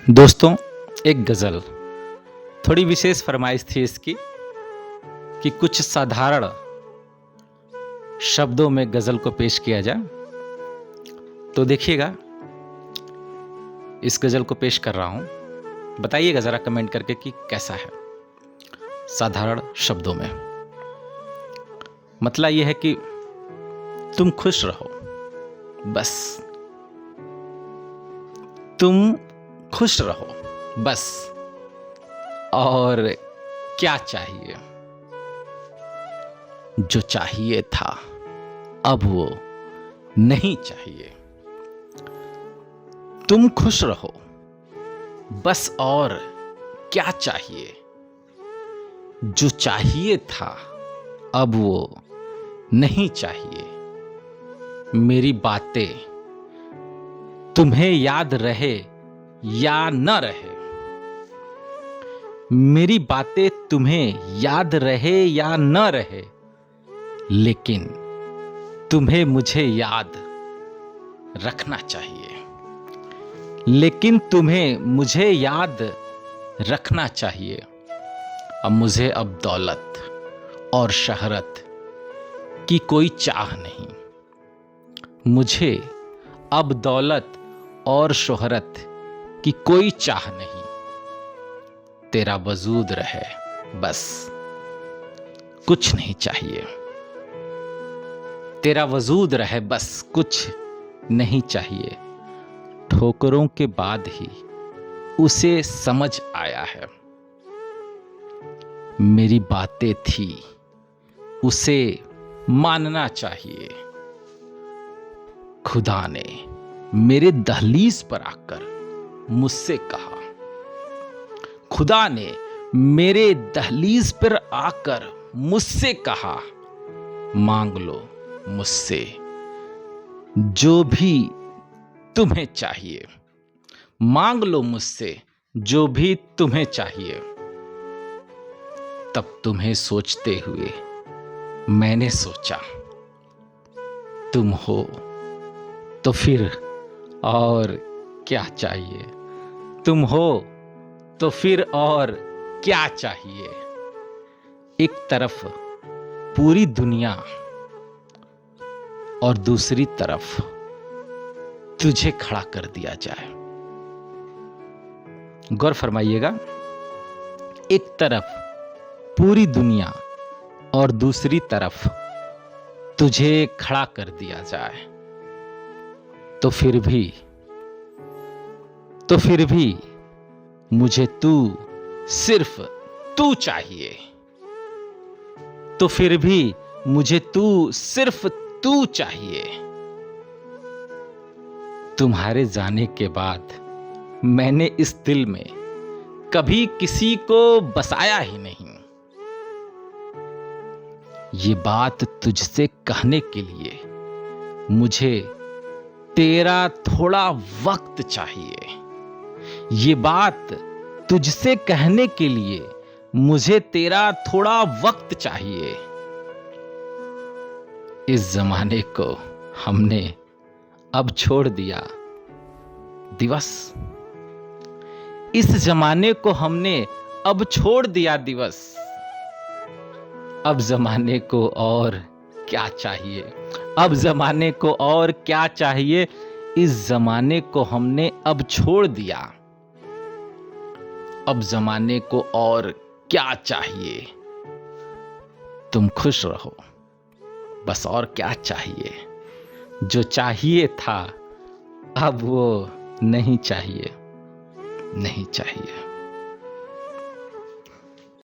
दोस्तों, एक गज़ल थोड़ी विशेष फरमाइश थी इसकी कि कुछ साधारण शब्दों में गज़ल को पेश किया जाए। तो देखिएगा, इस गज़ल को पेश कर रहा हूँ। बताइएगा ज़रा कमेंट करके कि कैसा है। साधारण शब्दों में मतलब ये है कि तुम खुश रहो, बस तुम खुश रहो बस, और क्या चाहिए। जो चाहिए था अब वो नहीं चाहिए। तुम खुश रहो बस, और क्या चाहिए। जो चाहिए था अब वो नहीं चाहिए। मेरी बातें तुम्हें याद रहे या न रहे, मेरी बातें तुम्हें याद रहे या न रहे, लेकिन तुम्हें मुझे याद रखना चाहिए। लेकिन तुम्हें मुझे याद रखना चाहिए। अब मुझे अब दौलत और शहरत की कोई चाह नहीं। मुझे अब दौलत और शोहरत की कोई चाह नहीं। तेरा वजूद रहे बस, कुछ नहीं चाहिए। तेरा वजूद रहे बस, कुछ नहीं चाहिए। ठोकरों के बाद ही उसे समझ आया है। मेरी बातें थी उसे मानना चाहिए। खुदा ने मेरे दहलीज पर आकर मुझसे कहा, खुदा ने मेरे दहलीज पर आकर मुझसे कहा, मांग लो मुझसे जो भी तुम्हें चाहिए। मांग लो मुझसे जो भी तुम्हें चाहिए। तब तुम्हें सोचते हुए मैंने सोचा, तुम हो तो फिर और क्या चाहिए। तुम हो तो फिर और क्या चाहिए। एक तरफ पूरी दुनिया और दूसरी तरफ तुझे खड़ा कर दिया जाए। गौर फरमाइएगा, एक तरफ पूरी दुनिया और दूसरी तरफ तुझे खड़ा कर दिया जाए, तो फिर भी मुझे तू, सिर्फ तू चाहिए। तो फिर भी मुझे तू, सिर्फ तू चाहिए। तुम्हारे जाने के बाद मैंने इस दिल में कभी किसी को बसाया ही नहीं। ये बात तुझसे कहने के लिए मुझे तेरा थोड़ा वक्त चाहिए। ये बात तुझसे कहने के लिए मुझे तेरा थोड़ा वक्त चाहिए। इस जमाने को हमने अब छोड़ दिया दिवस। इस जमाने को हमने अब छोड़ दिया दिवस। अब जमाने को और क्या चाहिए। अब जमाने को और क्या चाहिए। इस जमाने को हमने अब छोड़ दिया। अब जमाने को और क्या चाहिए। तुम खुश रहो बस, और क्या चाहिए। जो चाहिए था अब वो नहीं चाहिए, नहीं चाहिए।